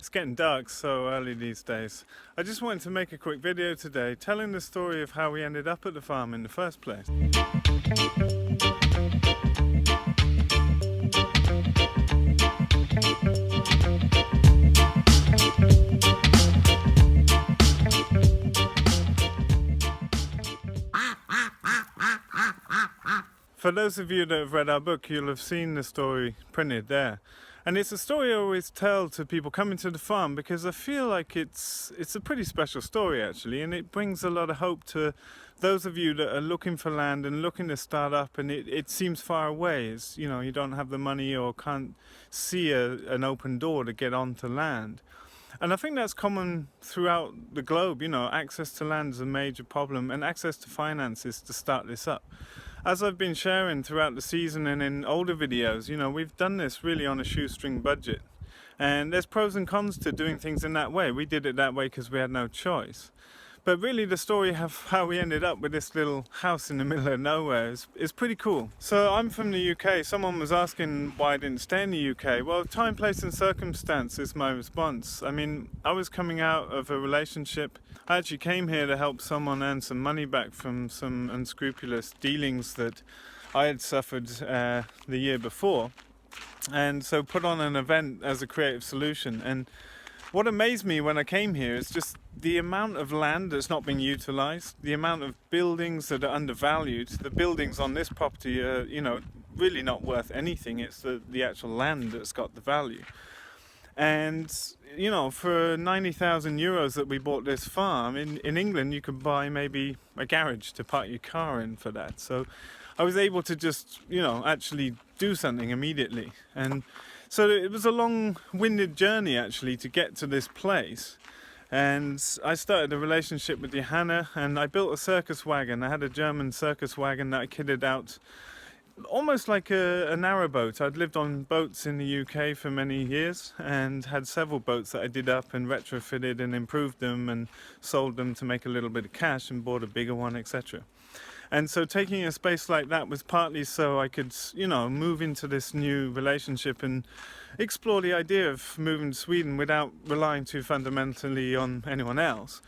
It's getting dark so early these days. I just wanted to make a quick video today telling the story of how we ended up at the farm in the first place. For those of you that have read our book, you'll have seen the story printed there. And it's a story I always tell to people coming to the farm because I feel like it's a pretty special story actually, and it brings a lot of hope to those of you that are looking for land and looking to start up, and it seems far away. It's, you know, you don't have the money or can't see an open door to get onto land. And I think that's common throughout the globe. You know, access to land is a major problem, and access to finances to start this up. As I've been sharing throughout the season and in older videos, you know, we've done this really on a shoestring budget. And there's pros and cons to doing things in that way. We did it that way because we had no choice. But really the story of how we ended up with this little house in the middle of nowhere is pretty cool. So I'm from the UK. Someone was asking why I didn't stay in the UK. Well, time, place and circumstance is my response. I mean, I was coming out of a relationship. I actually came here to help someone earn some money back from some unscrupulous dealings that I had suffered the year before. And so put on an event as a creative solution. And what amazed me when I came here is just the amount of land that's not being utilized, the amount of buildings that are undervalued. The buildings on this property are, you know, really not worth anything. It's the actual land that's got the value. And, you know, for 90,000 euros that we bought this farm, in England you could buy maybe a garage to park your car in for that. So I was able to just, you know, actually do something immediately. And so it was a long-winded journey actually to get to this place. And I started a relationship with Johanna, and I built a circus wagon. I had a German circus wagon that I kitted out almost like a narrowboat. I'd lived on boats in the UK for many years and had several boats that I did up and retrofitted and improved them and sold them to make a little bit of cash and bought a bigger one, etc. And so taking a space like that was partly so I could, you know, move into this new relationship and explore the idea of moving to Sweden without relying too fundamentally on anyone else.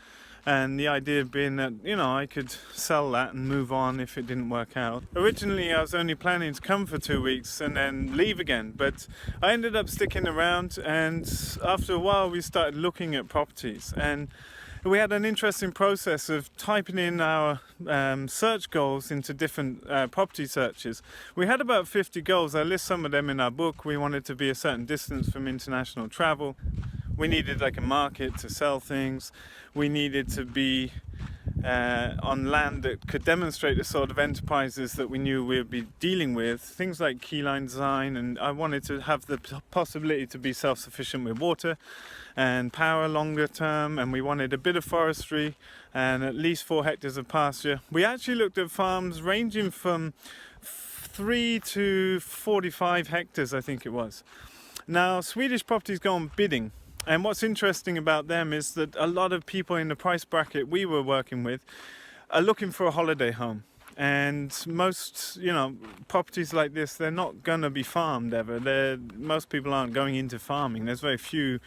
And the idea being that, you know, I could sell that and move on if it didn't work out. Originally I was only planning to come for 2 weeks and then leave again, but I ended up sticking around, and after a while we started looking at properties, and we had an interesting process of typing in our search goals into different property searches. We had about 50 goals. I list some of them in our book. We wanted to be a certain distance from international travel. We needed like a market to sell things. We needed to be on land that could demonstrate the sort of enterprises that we knew we would be dealing with. Things like Keyline design, and I wanted to have the possibility to be self-sufficient with water and power longer term, and we wanted a bit of forestry and at least 4 hectares of pasture. We actually looked at farms ranging from 3 to 45 hectares, I think it was. Now, Swedish properties go on bidding. And what's interesting about them is that a lot of people in the price bracket we were working with are looking for a holiday home. And most, you know, properties like this, they're not going to be farmed ever. Most people aren't going into farming. There's very few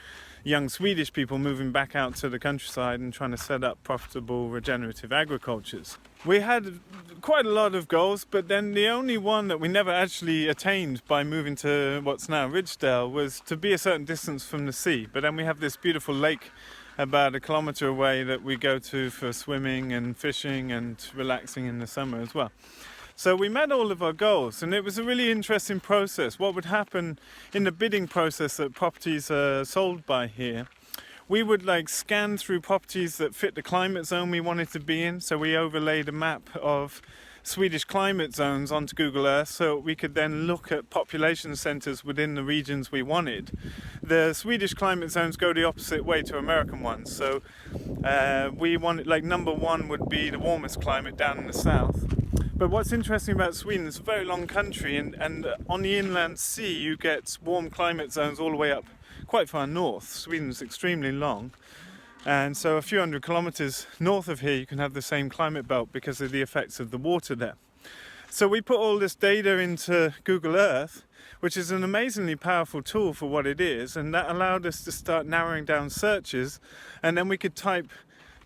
young Swedish people moving back out to the countryside and trying to set up profitable regenerative agricultures. We had quite a lot of goals, but then the only one that we never actually attained by moving to what's now Ridgedale was to be a certain distance from the sea. But then we have this beautiful lake about 1 kilometre away that we go to for swimming and fishing and relaxing in the summer as well. So we met all of our goals, and it was a really interesting process. What would happen in the bidding process that properties are sold by here, we would like scan through properties that fit the climate zone we wanted to be in. So we overlaid a map of Swedish climate zones onto Google Earth so we could then look at population centres within the regions we wanted. The Swedish climate zones go the opposite way to American ones. So we wanted, like, number 1 would be the warmest climate down in the south. But what's interesting about Sweden, it's a very long country, and on the inland sea you get warm climate zones all the way up quite far north. Sweden's extremely long, and so a few hundred kilometres north of here you can have the same climate belt because of the effects of the water there. So we put all this data into Google Earth, which is an amazingly powerful tool for what it is, and that allowed us to start narrowing down searches, and then we could type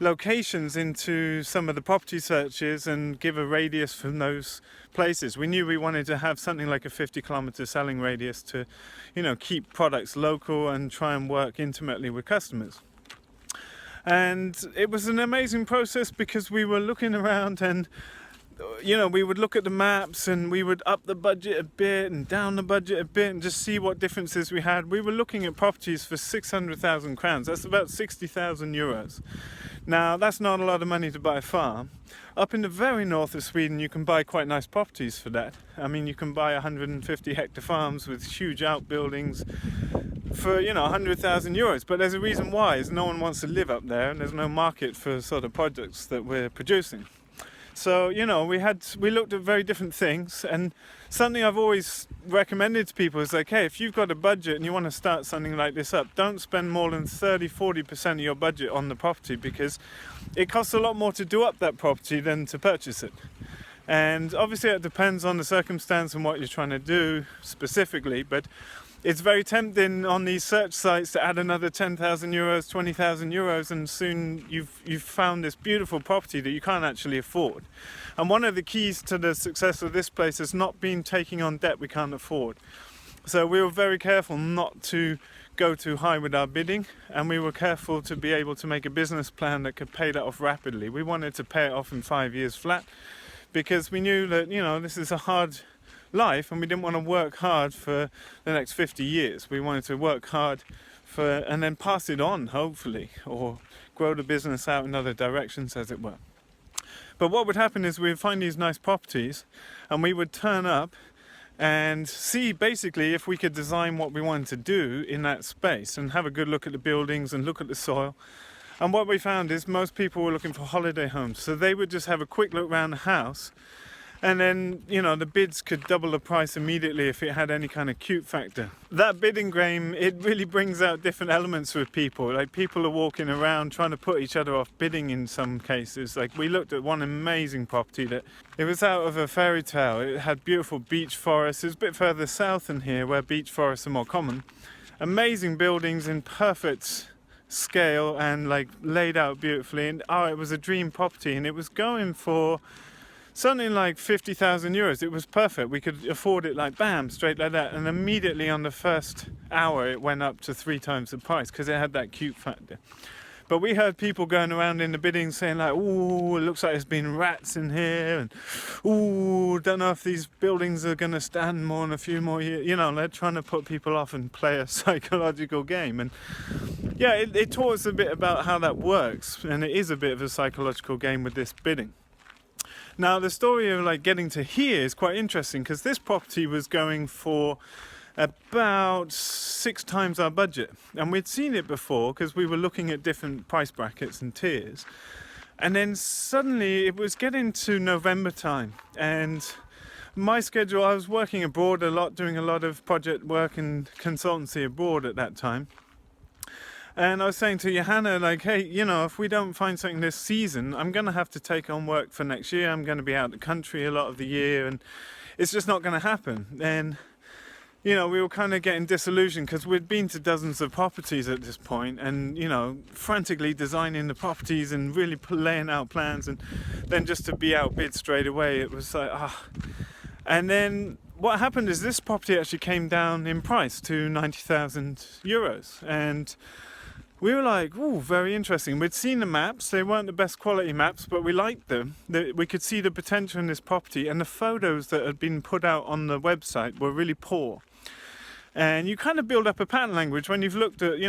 locations into some of the property searches and give a radius from those places. We knew we wanted to have something like a 50-kilometer selling radius to, keep products local and try and work intimately with customers. And it was an amazing process because we were looking around and we would look at the maps and we would up the budget a bit and down the budget a bit and just see what differences we had. We were looking at properties for 600,000 crowns. That's about 60,000 euros. Now, that's not a lot of money to buy a farm. Up in the very north of Sweden, you can buy quite nice properties for that. I mean, you can buy 150 hectare farms with huge outbuildings for, 100,000 euros. But there's a reason why, is no one wants to live up there and there's no market for sort of products that we're producing. So, we looked at very different things, and something I've always recommended to people is like, hey, if you've got a budget and you want to start something like this up, don't spend more than 30-40% of your budget on the property, because it costs a lot more to do up that property than to purchase it. And obviously it depends on the circumstance and what you're trying to do specifically, but it's very tempting on these search sites to add another 10,000 euros, 20,000 euros, and soon you've found this beautiful property that you can't actually afford. And one of the keys to the success of this place has not been taking on debt we can't afford. So we were very careful not to go too high with our bidding, and we were careful to be able to make a business plan that could pay that off rapidly. We wanted to pay it off in 5 years flat, because we knew that, this is a hard life and we didn't want to work hard for the next 50 years. We wanted to work hard and then pass it on, hopefully, or grow the business out in other directions, as it were. But what would happen is we'd find these nice properties and we would turn up and see basically if we could design what we wanted to do in that space and have a good look at the buildings and look at the soil. And what we found is most people were looking for holiday homes, so they would just have a quick look around the house. And then, the bids could double the price immediately if it had any kind of cute factor. That bidding game, it really brings out different elements with people. Like, people are walking around trying to put each other off bidding in some cases. Like, we looked at one amazing property that it was out of a fairy tale. It had beautiful beech forests. It was a bit further south than here, where beech forests are more common. Amazing buildings in perfect scale and laid out beautifully. And it was a dream property, and it was going for something like 50,000 euros. It was perfect. We could afford it straight like that. And immediately on the first hour, it went up to 3 times the price because it had that cute factor. But we heard people going around in the bidding saying ooh, it looks like there's been rats in here. And ooh, don't know if these buildings are going to stand more than a few more years. They're trying to put people off and play a psychological game. And yeah, it taught us a bit about how that works. And it is a bit of a psychological game with this bidding. Now, the story of getting to here is quite interesting, because this property was going for about 6 times our budget, and we'd seen it before because we were looking at different price brackets and tiers. And then suddenly it was getting to November time, and my schedule, I was working abroad a lot, doing a lot of project work and consultancy abroad at that time. And I was saying to Johanna, hey, if we don't find something this season, I'm going to have to take on work for next year. I'm going to be out of the country a lot of the year, and it's just not going to happen. And, we were kind of getting disillusioned because we'd been to dozens of properties at this point and, frantically designing the properties and really laying out plans, and then just to be outbid straight away, it was And then what happened is this property actually came down in price to 90,000 euros. And we were ooh, very interesting. We'd seen the maps. They weren't the best quality maps, but we liked them. We could see the potential in this property, and the photos that had been put out on the website were really poor. And you kind of build up a pattern language when you've looked at,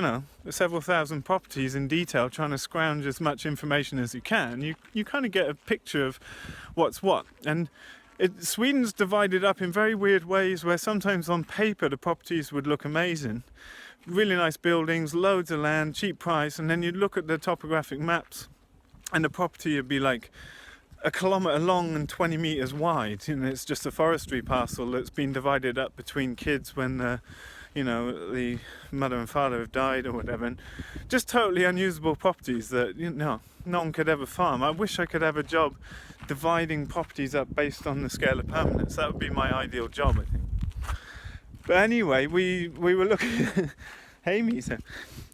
several thousand properties in detail, trying to scrounge as much information as you can. You kind of get a picture of what's what. And Sweden's divided up in very weird ways, where sometimes on paper the properties would look amazing. Really nice buildings, loads of land, cheap price, and then you'd look at the topographic maps and the property would be 1 kilometre long and 20 metres wide. It's just a forestry parcel that's been divided up between kids when the mother and father have died or whatever, and just totally unusable properties that no one could ever farm. I wish I could have a job dividing properties up based on the scale of permanence. That would be my ideal job, I think. But anyway, we were looking hey Misa,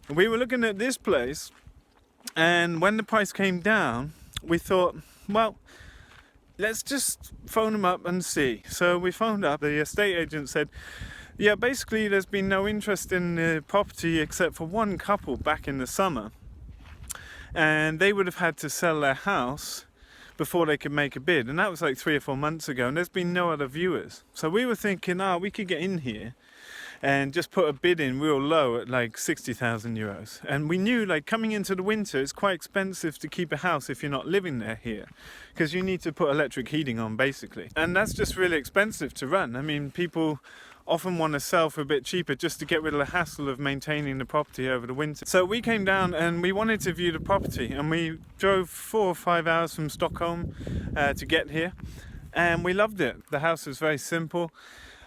we were looking at this place, and when the price came down, we thought, well, let's just phone them up and see. So we phoned up. The estate agent said, yeah, basically there's been no interest in the property except for one couple back in the summer, and they would have had to sell their house before they could make a bid, and that was like 3 or 4 months ago, and there's been no other viewers. So we were thinking, we could get in here and just put a bid in real low at like 60,000 euros. And we knew, like, coming into the winter, it's quite expensive to keep a house if you're not living there here, because you need to put electric heating on, basically. And that's just really expensive to run. I mean, people often want to sell for a bit cheaper just to get rid of the hassle of maintaining the property over the winter. So we came down and we wanted to view the property, and we drove 4 or 5 hours from Stockholm to get here, and we loved it. The house was very simple,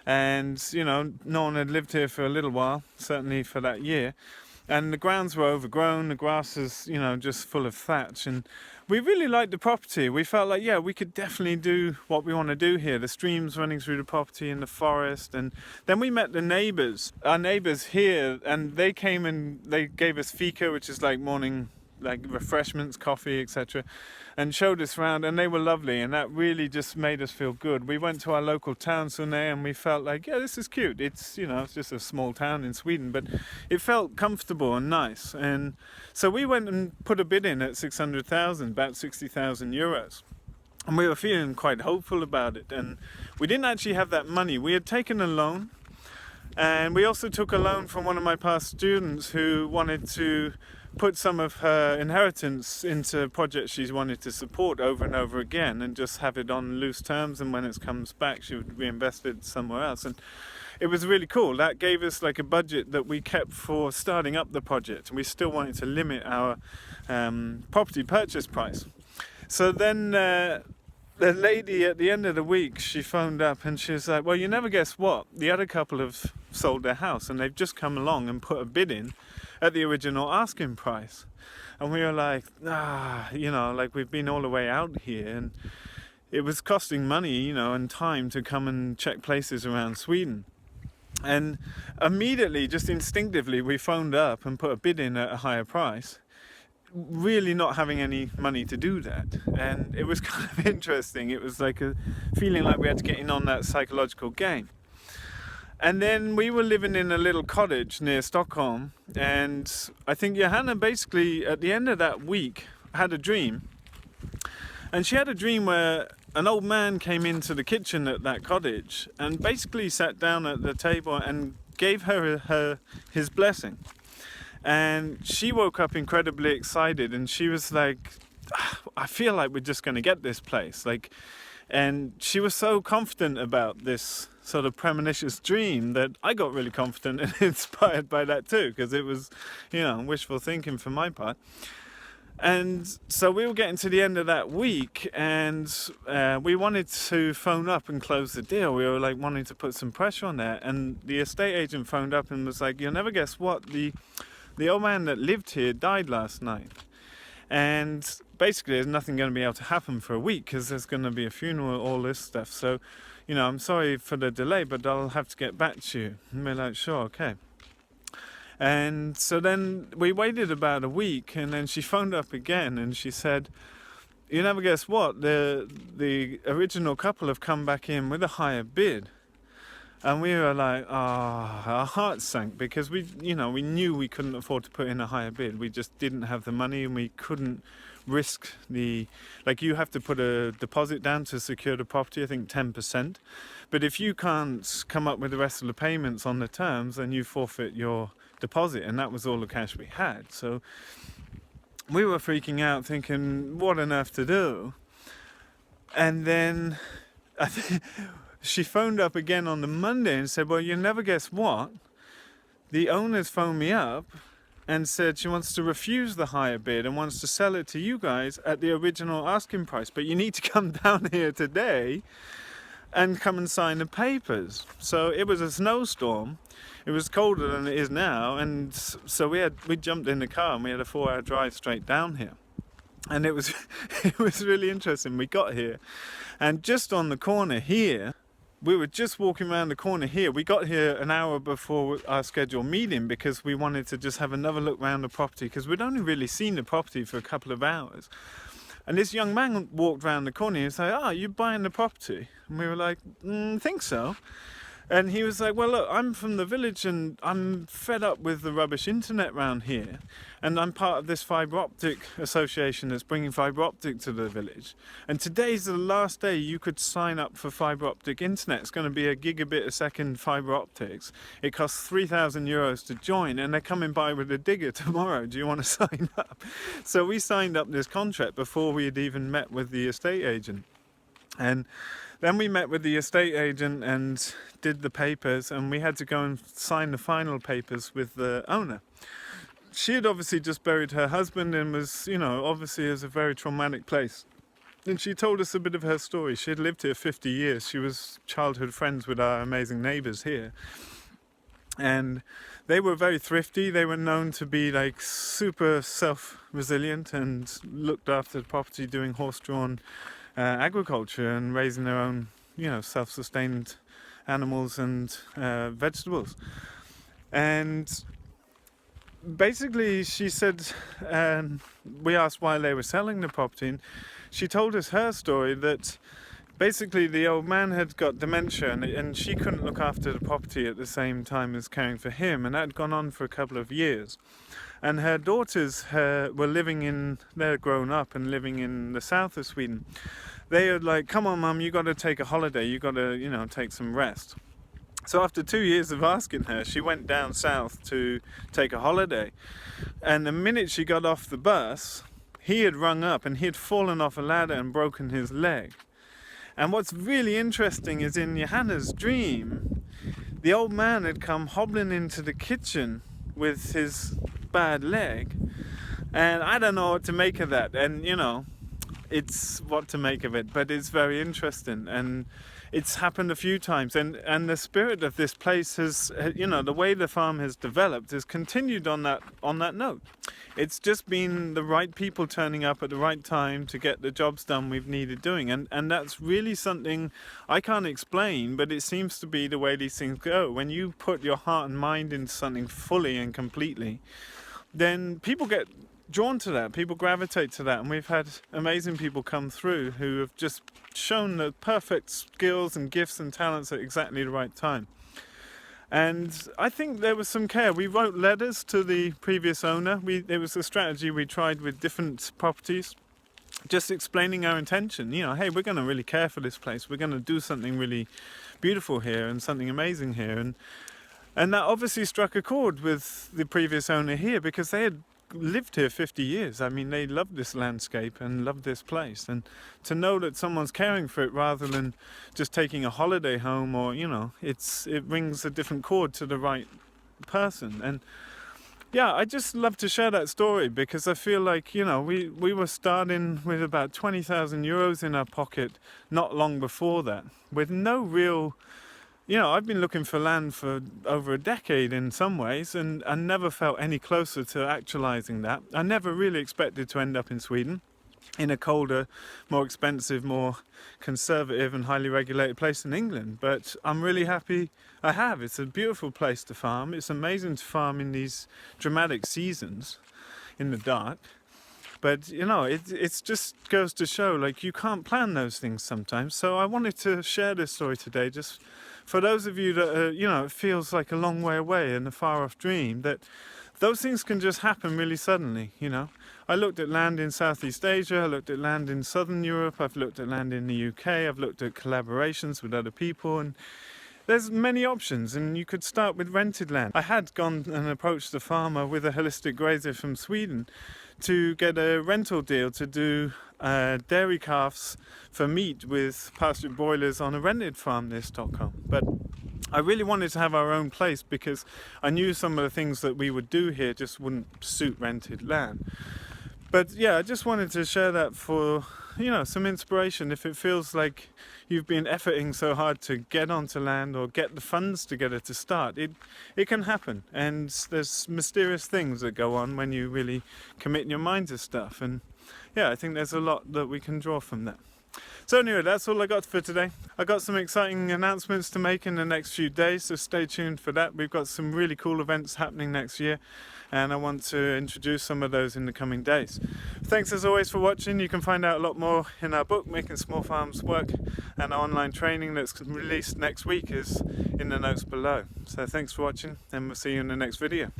and no one had lived here for a little while, certainly for that year, and the grounds were overgrown, the grass is just full of thatch, and we really liked the property. We felt like, yeah, we could definitely do what we want to do here. The streams running through the property in the forest, and then we met the neighbours, our neighbours here, and they came and they gave us fika, which is like morning, like refreshments, coffee, etc., and showed us around, and they were lovely, and that really just made us feel good. We went to our local town, Sunne, and we felt like, yeah, this is cute. It's it's just a small town in Sweden, but it felt comfortable and nice. And so we went and put a bid in at 600,000, about 60,000 euros. And we were feeling quite hopeful about it, and we didn't actually have that money. We had taken a loan, and we also took a loan from one of my past students who wanted to put some of her inheritance into projects she's wanted to support over and over again, and just have it on loose terms, and when it comes back she would reinvest it somewhere else. And it was really cool. That gave us like a budget that we kept for starting up the project, and we still wanted to limit our property purchase price. So then the lady at the end of the week, she phoned up and she was like, well, you never guess what, the other couple have sold their house and they've just come along and put a bid in at the original asking price. And we were like, like, we've been all the way out here, and it was costing money, and time to come and check places around Sweden. And immediately, just instinctively, we phoned up and put a bid in at a higher price, really not having any money to do that. And it was kind of interesting. It was like a feeling like we had to get in on that psychological game. And then we were living in a little cottage near Stockholm, and I think Johanna basically at the end of that week had a dream. And she had a dream where an old man came into the kitchen at that cottage and basically sat down at the table and gave her his blessing. And she woke up incredibly excited, and she was like, I feel like we're just going to get this place. And she was so confident about this sort of premonitious dream that I got really confident and inspired by that too, because it was, wishful thinking for my part. And so we were getting to the end of that week, and we wanted to phone up and close the deal. We were like wanting to put some pressure on there, and the estate agent phoned up and was like, you'll never guess what, the old man that lived here died last night. And basically there's nothing going to be able to happen for a week because there's going to be a funeral, all this stuff. So, I'm sorry for the delay, but I'll have to get back to you. And we're like, sure, okay. And so then we waited about a week, and then she phoned up again and she said, you never guess what, the original couple have come back in with a higher bid. And we were like, our hearts sank, because we knew we couldn't afford to put in a higher bid. We just didn't have the money, and we couldn't risk you have to put a deposit down to secure the property, I think 10%. But if you can't come up with the rest of the payments on the terms, then you forfeit your deposit, and that was all the cash we had. So we were freaking out, thinking, what on earth to do? And then she phoned up again on the Monday and said, well, you never guess what, the owners phoned me up and said she wants to refuse the higher bid and wants to sell it to you guys at the original asking price, but you need to come down here today and come and sign the papers. So it was a snowstorm. it was colder than it is now, and so we jumped in the car and we had a 4-hour drive straight down here. And it was it was really interesting. We got here, and just on the corner here, we were just walking around the corner here. We got here an hour before our scheduled meeting because we wanted to just have another look around the property, because we'd only really seen the property for a couple of hours. And this young man walked around the corner and he was like, "Oh, you buying the property?" And we were like, "Think so." And he was like, "Well, look, I'm from the village and I'm fed up with the rubbish internet around here. And I'm part of this fibre optic association that's bringing fibre optic to the village. And today's the last day you could sign up for fibre optic internet. It's going to be a gigabit a second fibre optics. It costs €3,000 to join, and they're coming by with a digger tomorrow. Do you want to sign up?" So we signed up this contract before we had even met with the estate agent. And then we met with the estate agent and did the papers, and we had to go and sign the final papers with the owner. She had obviously just buried her husband and was, obviously is a very traumatic place. And she told us a bit of her story. She had lived here 50 years. She was childhood friends with our amazing neighbours here. And they were very thrifty. They were known to be like super self-resilient and looked after the property, doing horse-drawn agriculture and raising their own, self-sustained animals and vegetables. And basically she said, we asked why they were selling the property, and she told us her story that basically the old man had got dementia and she couldn't look after the property at the same time as caring for him, and that had gone on for a couple of years. And her daughters were they're grown up and living in the south of Sweden. They were like, "Come on, Mum, you got to take a holiday. You got to, take some rest." So after 2 years of asking her, she went down south to take a holiday. And the minute she got off the bus, he had rung up and he had fallen off a ladder and broken his leg. And what's really interesting is in Johanna's dream, the old man had come hobbling into the kitchen with his bad leg. And I don't know what to make of that. And, it's what to make of it, but it's very interesting. And it's happened a few times, and the spirit of this place has, the way the farm has developed has continued on that note. It's just been the right people turning up at the right time to get the jobs done we've needed doing, and that's really something I can't explain, but it seems to be the way these things go. When you put your heart and mind into something fully and completely, then people get drawn to that, people gravitate to that, and we've had amazing people come through who have just shown the perfect skills and gifts and talents at exactly the right time. And I think there was some care. We wrote letters to the previous owner. It was a strategy we tried with different properties, just explaining our intention. Hey, we're going to really care for this place. We're going to do something really beautiful here and something amazing here. And that obviously struck a chord with the previous owner here, because they had lived here 50 years. I mean, they loved this landscape and loved this place, and to know that someone's caring for it rather than just taking a holiday home, or it rings a different chord to the right person. And yeah, I just love to share that story, because I feel like we were starting with about €20,000 in our pocket not long before that, with no real I've been looking for land for over a decade in some ways, and I never felt any closer to actualizing that. I never really expected to end up in Sweden, in a colder, more expensive, more conservative and highly regulated place than England. But I'm really happy I have. It's a beautiful place to farm. It's amazing to farm in these dramatic seasons in the dark. But, it just goes to show, like, you can't plan those things sometimes. So I wanted to share this story today, just for those of you that, it feels like a long way away and a far-off dream, that those things can just happen really suddenly, I looked at land in Southeast Asia, I looked at land in Southern Europe, I've looked at land in the UK, I've looked at collaborations with other people, and there's many options, and you could start with rented land. I had gone and approached a farmer with a holistic grazer from Sweden to get a rental deal to do dairy calves for meat with pastured broilers on a rented farm near Stockholm. But I really wanted to have our own place, because I knew some of the things that we would do here just wouldn't suit rented land. But yeah, I just wanted to share that for, you know, some inspiration. If it feels like you've been efforting so hard to get onto land or get the funds together to start, it can happen. And there's mysterious things that go on when you really commit your mind to stuff. And yeah, I think there's a lot that we can draw from that. So anyway, that's all I got for today. I got some exciting announcements to make in the next few days, so stay tuned for that. We've got some really cool events happening next year, and I want to introduce some of those in the coming days. Thanks as always for watching. You can find out a lot more in our book, Making Small Farms Work, and our online training that's released next week is in the notes below. So thanks for watching, and we'll see you in the next video.